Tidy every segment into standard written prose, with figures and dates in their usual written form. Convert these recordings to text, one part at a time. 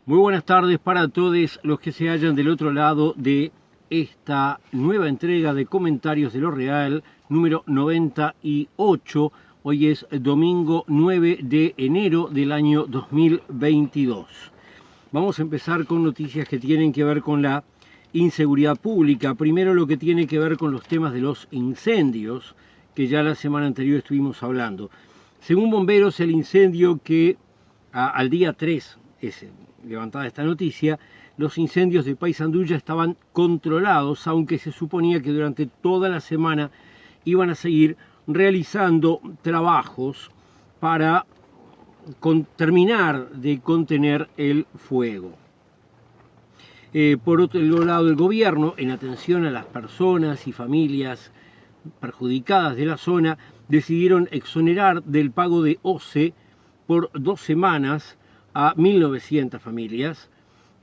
Muy buenas tardes para todos los que se hallan del otro lado de esta nueva entrega de Comentarios de lo Real, número 98. Hoy es domingo 9 de enero del año 2022. Vamos a empezar con noticias que tienen que ver con la inseguridad pública. Primero lo que tiene que ver con los temas de los incendios, que ya la semana anterior estuvimos hablando. Según bomberos, el incendio que al día 3 es levantada esta noticia, los incendios de Paysandú ya estaban controlados, aunque se suponía que durante toda la semana iban a seguir realizando trabajos para terminar de contener el fuego. Por otro lado, el gobierno, en atención a las personas y familias perjudicadas de la zona, decidieron exonerar del pago de OCE por 2 semanas a 1.900 familias,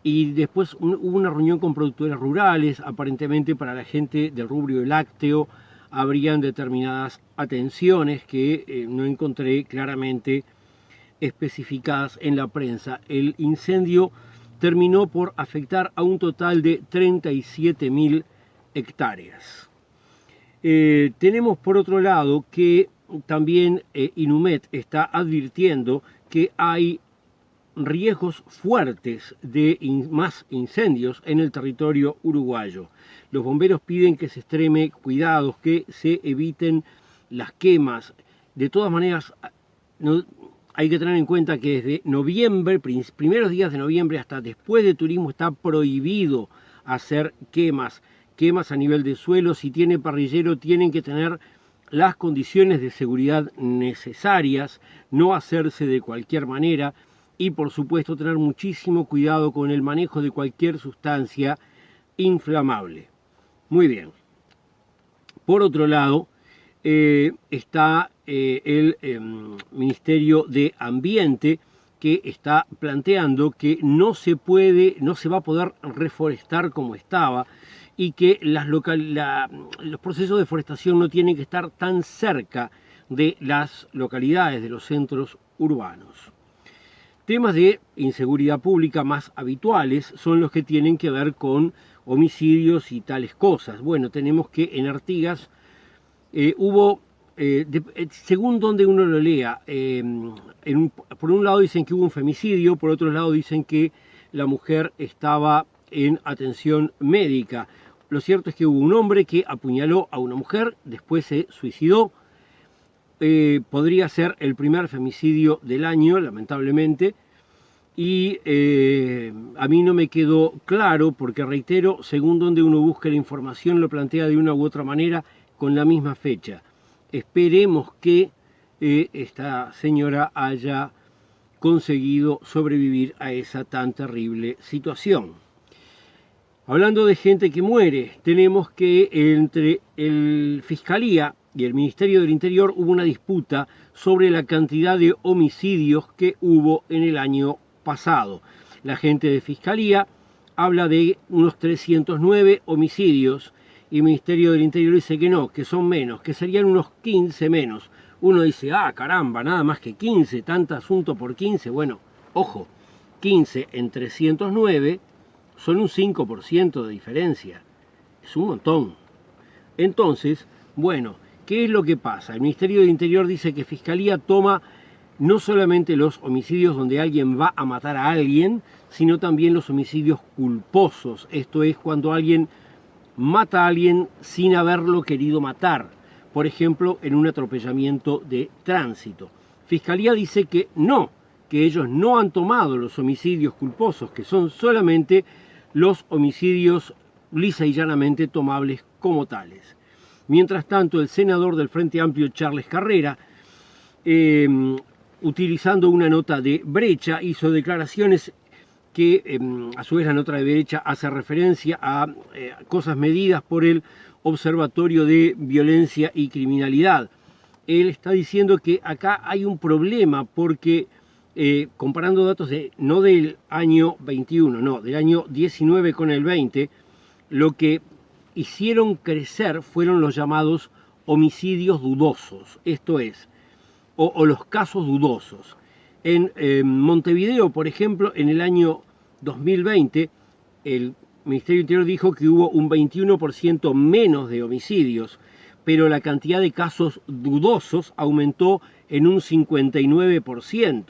y después hubo una reunión con productores rurales. Aparentemente para la gente del rubro lácteo habrían determinadas atenciones que no encontré claramente especificadas en la prensa. El incendio terminó por afectar a un total de 37.000 hectáreas. Tenemos por otro lado que también Inumet está advirtiendo que hay riesgos fuertes de más incendios en el territorio uruguayo. Los bomberos piden que se extreme cuidados, que se eviten las quemas. De todas maneras, hay que tener en cuenta que desde noviembre, primeros días de noviembre hasta después de turismo, está prohibido hacer quemas a nivel de suelo. Si tiene parrillero, tienen que tener las condiciones de seguridad necesarias, no hacerse de cualquier manera. Y por supuesto tener muchísimo cuidado con el manejo de cualquier sustancia inflamable. Muy bien. Por otro lado, está el Ministerio de Ambiente, que está planteando que no se va a poder reforestar como estaba, y que los procesos de forestación no tienen que estar tan cerca de las localidades, de los centros urbanos. Temas de inseguridad pública más habituales son los que tienen que ver con homicidios y tales cosas. Bueno, tenemos que en Artigas hubo, según donde uno lo lea, por un lado dicen que hubo un femicidio, por otro lado dicen que la mujer estaba en atención médica. Lo cierto es que hubo un hombre que apuñaló a una mujer, después se suicidó. Podría ser el primer femicidio del año, lamentablemente, y a mí no me quedó claro, porque reitero, según donde uno busca la información lo plantea de una u otra manera con la misma fecha. Esperemos que esta señora haya conseguido sobrevivir a esa tan terrible situación. Hablando de gente que muere, tenemos que entre el Fiscalía y el Ministerio del Interior hubo una disputa sobre la cantidad de homicidios que hubo en el año pasado. La gente de Fiscalía habla de unos 309 homicidios y el Ministerio del Interior dice que no, que son menos, que serían unos 15 menos. Uno dice, caramba, nada más que 15, tanto asunto por 15. Bueno, ojo, 15 en 309 son un 5% de diferencia. Es un montón. Entonces, bueno, ¿qué es lo que pasa? El Ministerio del Interior dice que Fiscalía toma no solamente los homicidios donde alguien va a matar a alguien, sino también los homicidios culposos. Esto es cuando alguien mata a alguien sin haberlo querido matar. Por ejemplo, en un atropellamiento de tránsito. Fiscalía dice que no, que ellos no han tomado los homicidios culposos, que son solamente los homicidios lisa y llanamente tomables como tales. Mientras tanto, el senador del Frente Amplio, Charles Carrera, utilizando una nota de Brecha, hizo declaraciones que a su vez la nota de Brecha hace referencia a cosas medidas por el Observatorio de Violencia y Criminalidad. Él está diciendo que acá hay un problema porque comparando datos no del año 21, no, del año 19 con el 20, lo que hicieron crecer fueron los llamados homicidios dudosos, esto es, o los casos dudosos. En Montevideo, por ejemplo, en el año 2020, el Ministerio del Interior dijo que hubo un 21% menos de homicidios, pero la cantidad de casos dudosos aumentó en un 59%.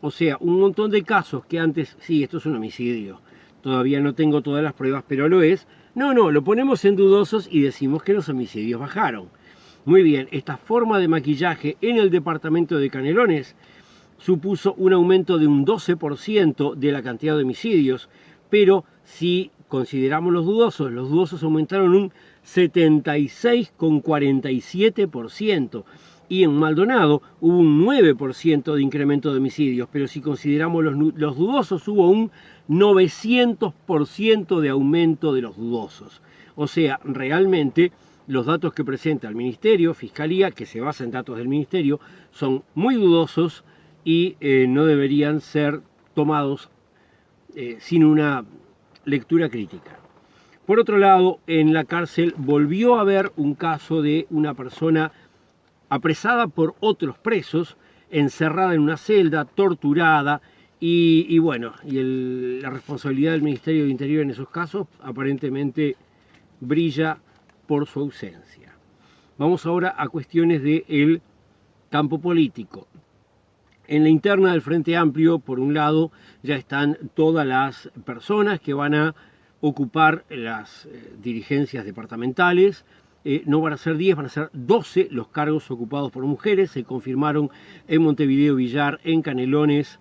O sea, un montón de casos que antes, sí, esto es un homicidio, todavía no tengo todas las pruebas, pero lo es. No, lo ponemos en dudosos y decimos que los homicidios bajaron. Muy bien, esta forma de maquillaje en el departamento de Canelones supuso un aumento de un 12% de la cantidad de homicidios, pero si consideramos los dudosos aumentaron un 76,47%, y en Maldonado hubo un 9% de incremento de homicidios, pero si consideramos los dudosos hubo un 900% de aumento de los dudosos. O sea, realmente los datos que presenta el Ministerio, Fiscalía, que se basa en datos del Ministerio, son muy dudosos y no deberían ser tomados sin una lectura crítica. Por otro lado, en la cárcel volvió a haber un caso de una persona apresada por otros presos, encerrada en una celda, torturada, la responsabilidad del Ministerio de Interior en esos casos aparentemente brilla por su ausencia. Vamos ahora a cuestiones del campo político. En la interna del Frente Amplio, por un lado, ya están todas las personas que van a ocupar las dirigencias departamentales. No van a ser 10, van a ser 12 los cargos ocupados por mujeres. Se confirmaron en Montevideo Villar, en Canelones,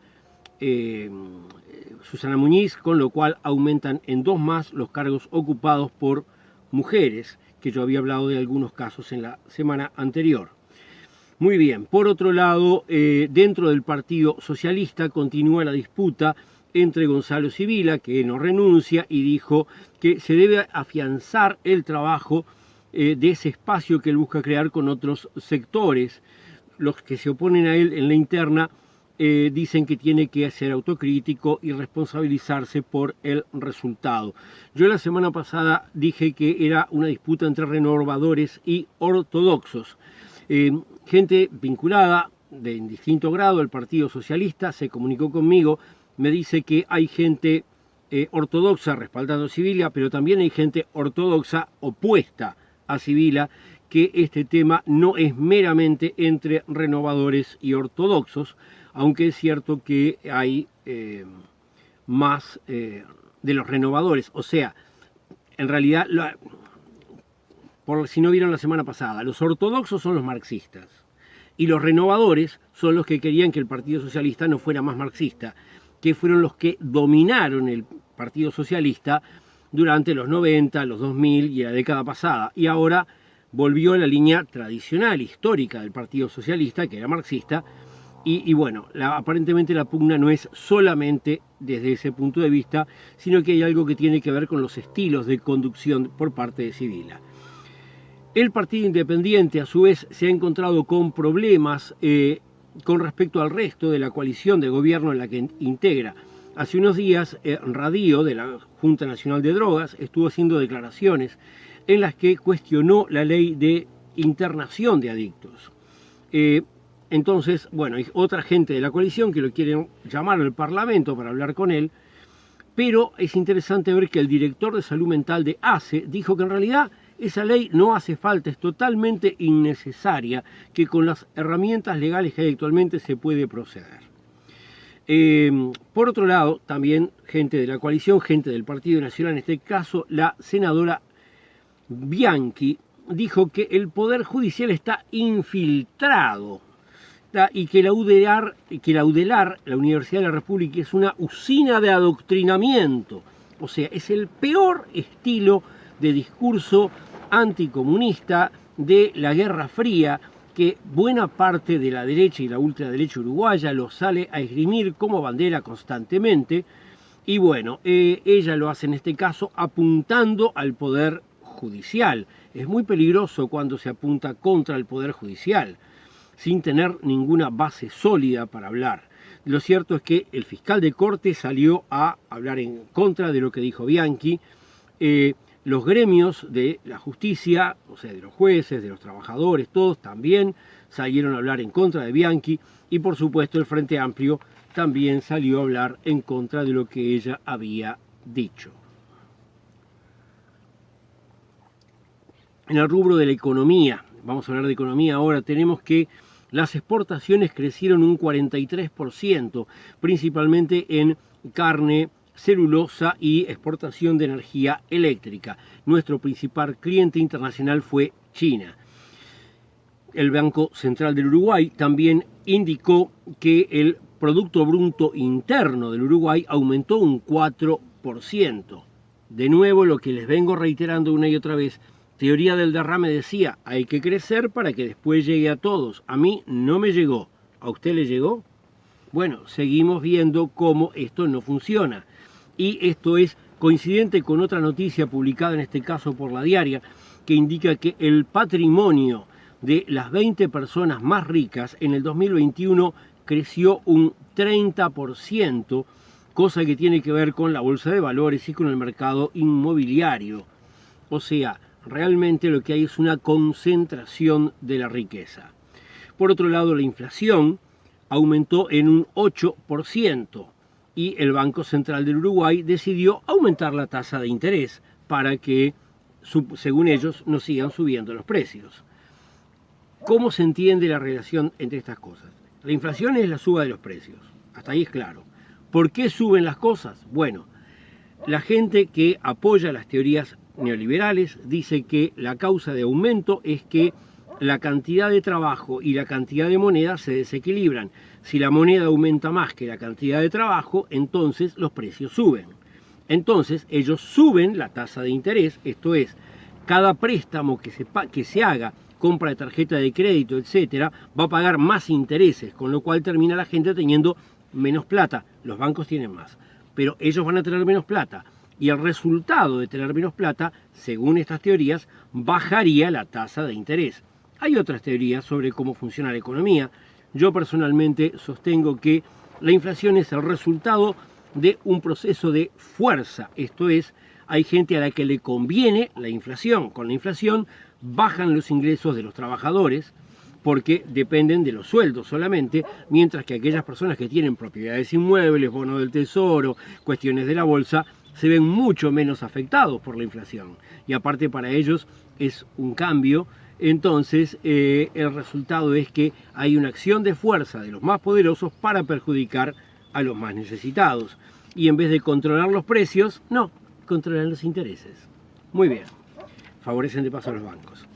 Susana Muñiz, con lo cual aumentan en 2 más los cargos ocupados por mujeres, que yo había hablado de algunos casos en la semana anterior. Muy bien, por otro lado, dentro del Partido Socialista continúa la disputa entre Gonzalo Sibila, que no renuncia, y dijo que se debe afianzar el trabajo de ese espacio que él busca crear con otros sectores. Los que se oponen a él en la interna dicen que tiene que ser autocrítico y responsabilizarse por el resultado. Yo la semana pasada dije que era una disputa entre renovadores y ortodoxos. Gente vinculada en distinto grado al Partido Socialista se comunicó conmigo, me dice que hay gente ortodoxa respaldando a Sibila, pero también hay gente ortodoxa opuesta a Sibila, que este tema no es meramente entre renovadores y ortodoxos, aunque es cierto que hay más de los renovadores. O sea, en realidad, por si no vieron la semana pasada, los ortodoxos son los marxistas y los renovadores son los que querían que el Partido Socialista no fuera más marxista, que fueron los que dominaron el Partido Socialista durante los 90, los 2000 y la década pasada. Y ahora volvió a la línea tradicional, histórica del Partido Socialista, que era marxista. Aparentemente la pugna no es solamente desde ese punto de vista, sino que hay algo que tiene que ver con los estilos de conducción por parte de Sibila. El Partido Independiente, a su vez, se ha encontrado con problemas con respecto al resto de la coalición de gobierno en la que integra. Hace unos días, Radío, de la Junta Nacional de Drogas, estuvo haciendo declaraciones en las que cuestionó la ley de internación de adictos. Entonces, hay otra gente de la coalición que lo quieren llamar al Parlamento para hablar con él, pero es interesante ver que el director de salud mental de ACE dijo que en realidad esa ley no hace falta, es totalmente innecesaria, que con las herramientas legales que hay actualmente se puede proceder. Por otro lado, también gente de la coalición, gente del Partido Nacional, en este caso la senadora Bianchi, dijo que el Poder Judicial está infiltrado y que la UDELAR, la Universidad de la República, es una usina de adoctrinamiento. O sea, es el peor estilo de discurso anticomunista de la Guerra Fría que buena parte de la derecha y la ultraderecha uruguaya lo sale a esgrimir como bandera constantemente. Y ella lo hace en este caso apuntando al Poder Judicial. Es muy peligroso cuando se apunta contra el Poder Judicial, sin tener ninguna base sólida para hablar. Lo cierto es que el fiscal de corte salió a hablar en contra de lo que dijo Bianchi. Los gremios de la justicia, o sea, de los jueces, de los trabajadores, todos también salieron a hablar en contra de Bianchi. Y por supuesto el Frente Amplio también salió a hablar en contra de lo que ella había dicho. En el rubro de la economía, vamos a hablar de economía ahora, tenemos que las exportaciones crecieron un 43%, principalmente en carne, celulosa y exportación de energía eléctrica. Nuestro principal cliente internacional fue China. El Banco Central del Uruguay también indicó que el Producto Bruto Interno del Uruguay aumentó un 4%. De nuevo, lo que les vengo reiterando una y otra vez, teoría del derrame decía, hay que crecer para que después llegue a todos. A mí no me llegó. ¿A usted le llegó? Bueno, seguimos viendo cómo esto no funciona. Y esto es coincidente con otra noticia publicada en este caso por La Diaria, que indica que el patrimonio de las 20 personas más ricas en el 2021 creció un 30%, cosa que tiene que ver con la bolsa de valores y con el mercado inmobiliario. O sea, realmente lo que hay es una concentración de la riqueza. Por otro lado, la inflación aumentó en un 8% y el Banco Central del Uruguay decidió aumentar la tasa de interés para que, según ellos, no sigan subiendo los precios. ¿Cómo se entiende la relación entre estas cosas? La inflación es la suba de los precios, hasta ahí es claro. ¿Por qué suben las cosas? Bueno, la gente que apoya las teorías neoliberales dice que la causa de aumento es que la cantidad de trabajo y la cantidad de moneda se desequilibran. Si la moneda aumenta más que la cantidad de trabajo, entonces los precios suben. Entonces ellos suben la tasa de interés, esto es, cada préstamo que se haga, compra de tarjeta de crédito, etcétera, va a pagar más intereses, con lo cual termina la gente teniendo menos plata. Los bancos tienen más, pero ellos van a tener menos plata. Y el resultado de tener menos plata, según estas teorías, bajaría la tasa de interés. Hay otras teorías sobre cómo funciona la economía. Yo personalmente sostengo que la inflación es el resultado de un proceso de fuerza. Esto es, hay gente a la que le conviene la inflación. Con la inflación bajan los ingresos de los trabajadores porque dependen de los sueldos solamente, mientras que aquellas personas que tienen propiedades inmuebles, bonos del tesoro, cuestiones de la bolsa, se ven mucho menos afectados por la inflación. Y aparte para ellos es un cambio. Entonces el resultado es que hay una acción de fuerza de los más poderosos para perjudicar a los más necesitados. Y en vez de controlar los precios, no, controlan los intereses. Muy bien, favorecen de paso a los bancos.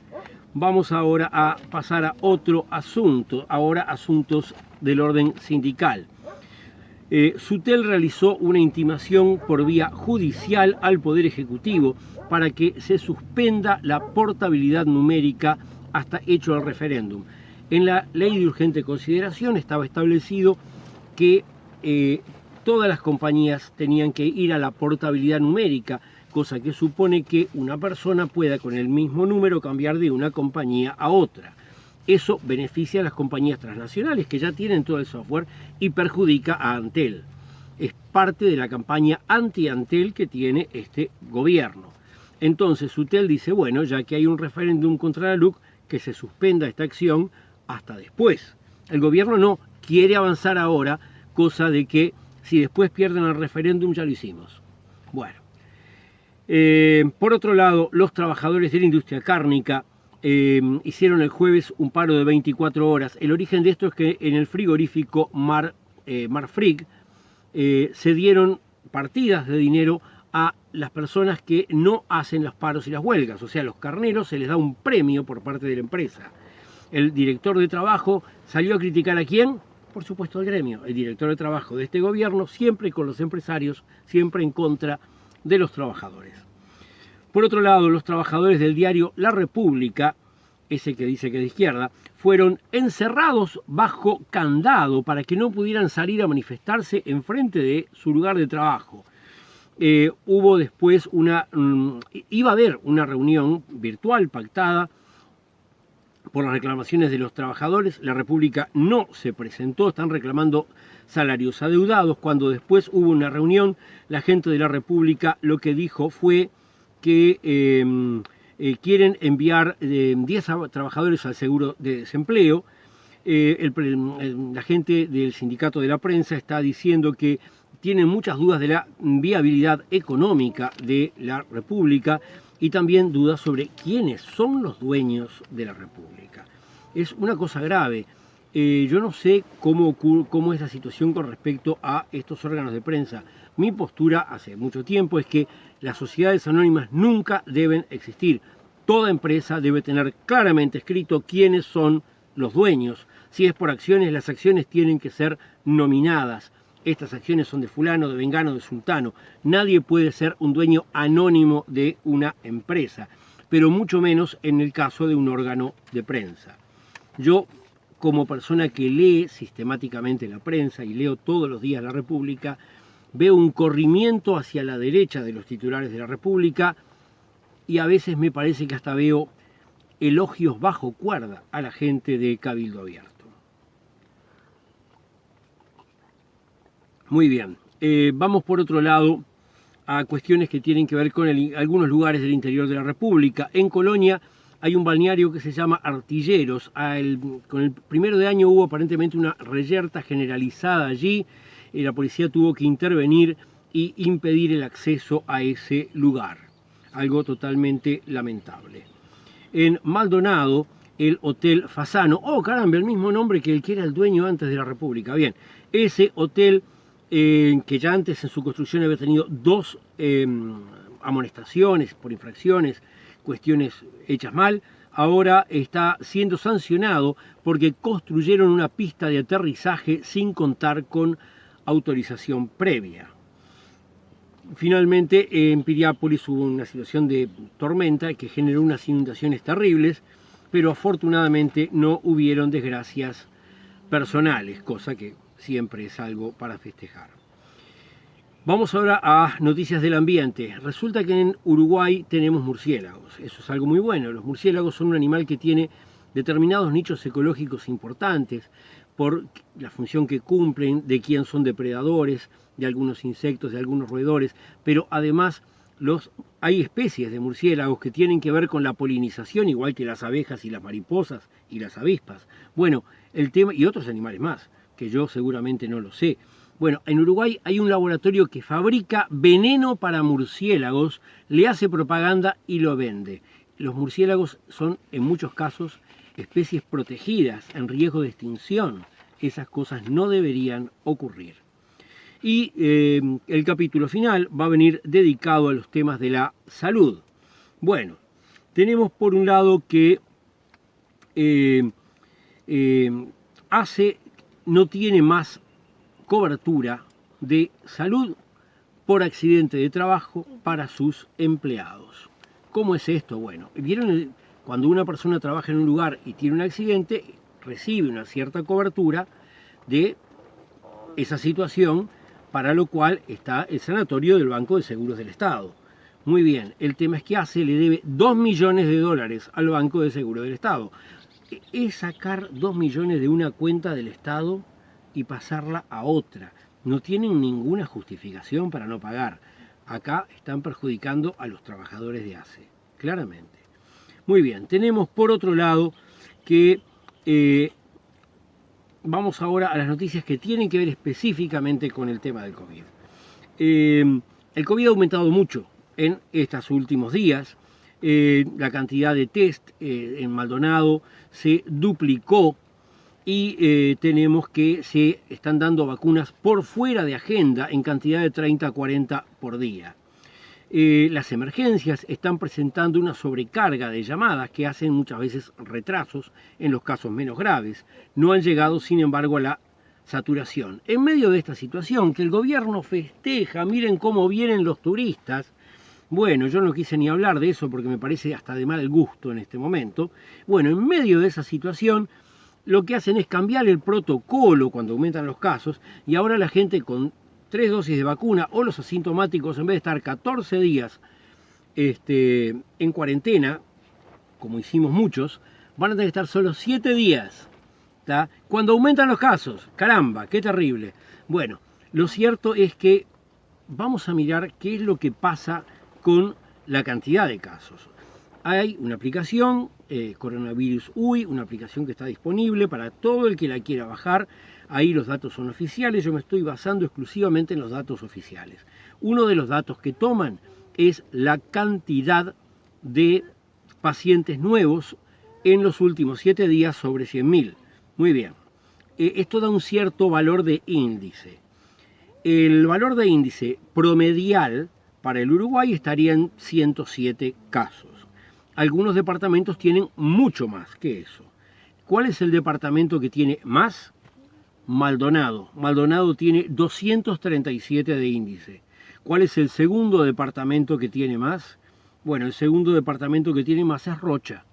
Vamos ahora a pasar a otro asunto, ahora asuntos del orden sindical. Sutel realizó una intimación por vía judicial al Poder Ejecutivo para que se suspenda la portabilidad numérica hasta hecho el referéndum. En la ley de urgente consideración estaba establecido que todas las compañías tenían que ir a la portabilidad numérica, cosa que supone que una persona pueda con el mismo número cambiar de una compañía a otra. Eso beneficia a las compañías transnacionales que ya tienen todo el software y perjudica a Antel. Es parte de la campaña anti-Antel que tiene este gobierno. Entonces Sutel dice, bueno, ya que hay un referéndum contra la LUC, que se suspenda esta acción hasta después. El gobierno no quiere avanzar ahora, cosa de que si después pierden el referéndum ya lo hicimos. Bueno. Por otro lado, los trabajadores de la industria cárnica hicieron el jueves un paro de 24 horas. El origen de esto es que en el frigorífico Marfrig se dieron partidas de dinero a las personas que no hacen los paros y las huelgas. O sea, a los carneros se les da un premio por parte de la empresa. El director de trabajo salió a criticar ¿a quién? Por supuesto al gremio. El director de trabajo de este gobierno, siempre con los empresarios, siempre en contra de los trabajadores. Por otro lado, los trabajadores del diario La República, ese que dice que es de izquierda, fueron encerrados bajo candado para que no pudieran salir a manifestarse enfrente de su lugar de trabajo. Hubo después iba a haber una reunión virtual pactada por las reclamaciones de los trabajadores. La República no se presentó, están reclamando salarios adeudados. Cuando después hubo una reunión, la gente de La República lo que dijo fue que quieren enviar 10 trabajadores al seguro de desempleo. La gente del sindicato de la prensa está diciendo que tienen muchas dudas de la viabilidad económica de la República y también dudas sobre quiénes son los dueños de la República. Es una cosa grave. Yo no sé cómo es la situación con respecto a estos órganos de prensa. Mi postura hace mucho tiempo es que las sociedades anónimas nunca deben existir. Toda empresa debe tener claramente escrito quiénes son los dueños. Si es por acciones, las acciones tienen que ser nominadas. Estas acciones son de fulano, de vengano, de sultano. Nadie puede ser un dueño anónimo de una empresa, pero mucho menos en el caso de un órgano de prensa. Yo, como persona que lee sistemáticamente la prensa y leo todos los días La República, veo un corrimiento hacia la derecha de los titulares de La República y a veces me parece que hasta veo elogios bajo cuerda a la gente de Cabildo Abierto. Muy bien, vamos por otro lado a cuestiones que tienen que ver con algunos lugares del interior de la República. En Colonia hay un balneario que se llama Artilleros. Con el 1 de año hubo aparentemente una reyerta generalizada allí. La policía tuvo que intervenir y impedir el acceso a ese lugar. Algo totalmente lamentable. En Maldonado, el Hotel Fasano. Oh, caramba, el mismo nombre que el que era el dueño antes de la República. Bien, ese hotel que ya antes en su construcción había tenido 2 amonestaciones por infracciones, cuestiones hechas mal, ahora está siendo sancionado porque construyeron una pista de aterrizaje sin contar con autorización previa. Finalmente, en Piriápolis hubo una situación de tormenta que generó unas inundaciones terribles, pero afortunadamente no hubieron desgracias personales, cosa que siempre es algo para festejar. Vamos ahora a noticias del ambiente. Resulta que en Uruguay tenemos murciélagos. Eso es algo muy bueno. Los murciélagos son un animal que tiene determinados nichos ecológicos importantes por la función que cumplen, de quién son depredadores, de algunos insectos, de algunos roedores, pero además hay especies de murciélagos que tienen que ver con la polinización, igual que las abejas y las mariposas y las avispas. Bueno, el tema, y otros animales más, que yo seguramente no lo sé. Bueno, en Uruguay hay un laboratorio que fabrica veneno para murciélagos, le hace propaganda y lo vende. Los murciélagos son, en muchos casos, especies protegidas, en riesgo de extinción. Esas cosas no deberían ocurrir. Y el capítulo final va a venir dedicado a los temas de la salud. Bueno, tenemos por un lado que no tiene más cobertura de salud por accidente de trabajo para sus empleados. ¿Cómo es esto? Bueno, ¿vieron cuando una persona trabaja en un lugar y tiene un accidente, recibe una cierta cobertura de esa situación, para lo cual está el sanatorio del Banco de Seguros del Estado? Muy bien, el tema es que le debe 2 millones de dólares al Banco de Seguros del Estado. Es sacar 2 millones de una cuenta del Estado y pasarla a otra. No tienen ninguna justificación para no pagar. Acá están perjudicando a los trabajadores de ACE, claramente. Muy bien, tenemos por otro lado que vamos ahora a las noticias que tienen que ver específicamente con el tema del COVID. El COVID ha aumentado mucho en estos últimos días. La cantidad de test en Maldonado se duplicó y tenemos que se están dando vacunas por fuera de agenda en cantidad de 30 a 40 por día. Las emergencias están presentando una sobrecarga de llamadas que hacen muchas veces retrasos en los casos menos graves. No han llegado, sin embargo, a la saturación. En medio de esta situación, que el gobierno festeja, miren cómo vienen los turistas. Bueno, yo no quise ni hablar de eso porque me parece hasta de mal gusto en este momento. Bueno, en medio de esa situación, lo que hacen es cambiar el protocolo cuando aumentan los casos y ahora la gente con 3 dosis de vacuna o los asintomáticos, en vez de estar 14 días en cuarentena, como hicimos muchos, van a tener que estar solo 7 días. ¿Tá? Cuando aumentan los casos, caramba, qué terrible. Bueno, lo cierto es que vamos a mirar qué es lo que pasa con la cantidad de casos. Hay una aplicación Coronavirus UI, una aplicación que está disponible para todo el que la quiera bajar. Ahí los datos son oficiales, yo me estoy basando exclusivamente en los datos oficiales. Uno de los datos que toman es la cantidad de pacientes nuevos en los últimos 7 días sobre 100.000. Muy bien. Esto da un cierto valor de índice. El valor de índice promedial para el Uruguay estaría en 107 casos. Algunos departamentos tienen mucho más que eso. ¿Cuál es el departamento que tiene más? Maldonado. Maldonado tiene 237 de índice. ¿Cuál es el segundo departamento que tiene más? Bueno, el segundo departamento que tiene más es Rocha,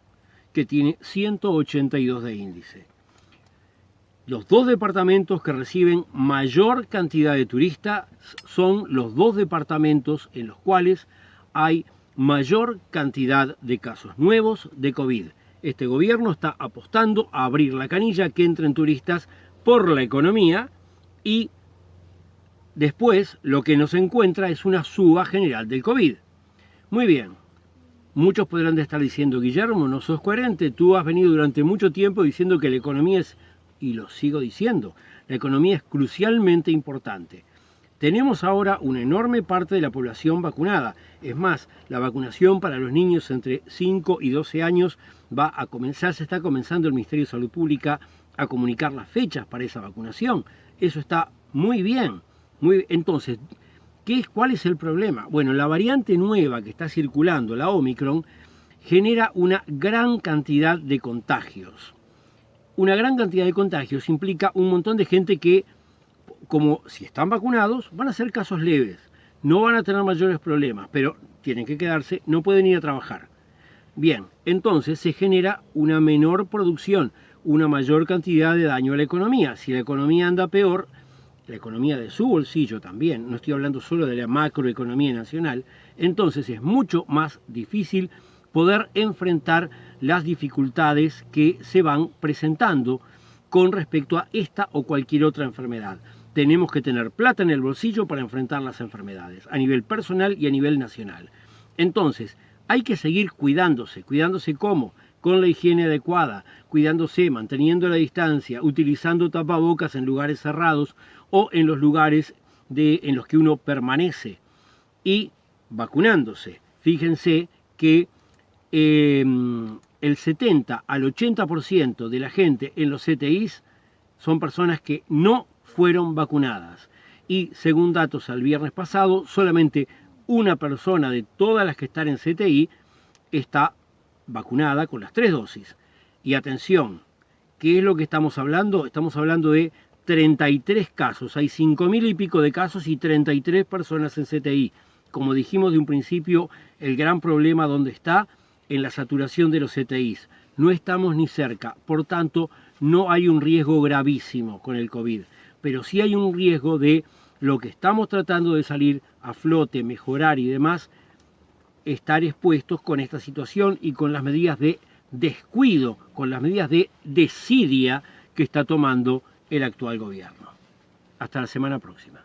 que tiene 182 de índice. Los dos departamentos que reciben mayor cantidad de turistas son los dos departamentos en los cuales hay mayor cantidad de casos nuevos de COVID. Este gobierno está apostando a abrir la canilla, que entren turistas por la economía, y después lo que nos encuentra es una suba general del COVID. Muy bien. Muchos podrán estar diciendo, Guillermo, no sos coherente, tú has venido durante mucho tiempo diciendo que la economía es, y lo sigo diciendo, la economía es crucialmente importante. Tenemos ahora una enorme parte de la población vacunada. Es más, la vacunación para los niños entre 5 y 12 años va a comenzar, se está comenzando el Ministerio de Salud Pública a comunicar las fechas para esa vacunación. Eso está muy bien. Entonces, ¿cuál es el problema? Bueno, la variante nueva que está circulando, la Omicron, genera una gran cantidad de contagios. Una gran cantidad de contagios implica un montón de gente que, como si están vacunados, van a ser casos leves, no van a tener mayores problemas, pero tienen que quedarse, no pueden ir a trabajar. Bien, entonces se genera una menor producción, una mayor cantidad de daño a la economía. Si la economía anda peor, la economía de su bolsillo también, no estoy hablando solo de la macroeconomía nacional, entonces es mucho más difícil poder enfrentar las dificultades que se van presentando con respecto a esta o cualquier otra enfermedad. Tenemos que tener plata en el bolsillo para enfrentar las enfermedades, a nivel personal y a nivel nacional. Entonces, hay que seguir cuidándose. ¿Cuidándose cómo? Con la higiene adecuada, cuidándose, manteniendo la distancia, utilizando tapabocas en lugares cerrados o en los lugares en los que uno permanece, y vacunándose. Fíjense que el 70 al 80% de la gente en los CTIs son personas que no fueron vacunadas. Y según datos al viernes pasado, solamente una persona de todas las que están en CTI está vacunada con las 3 dosis. Y atención, ¿qué es lo que estamos hablando? Estamos hablando de 33 casos. Hay 5.000 y pico de casos y 33 personas en CTI. Como dijimos de un principio, el gran problema ¿dónde está? En la saturación de los CTIs. No estamos ni cerca, por tanto, no hay un riesgo gravísimo con el COVID, pero sí hay un riesgo de lo que estamos tratando de salir a flote, mejorar y demás, estar expuestos con esta situación y con las medidas de descuido, con las medidas de desidia que está tomando el actual gobierno. Hasta la semana próxima.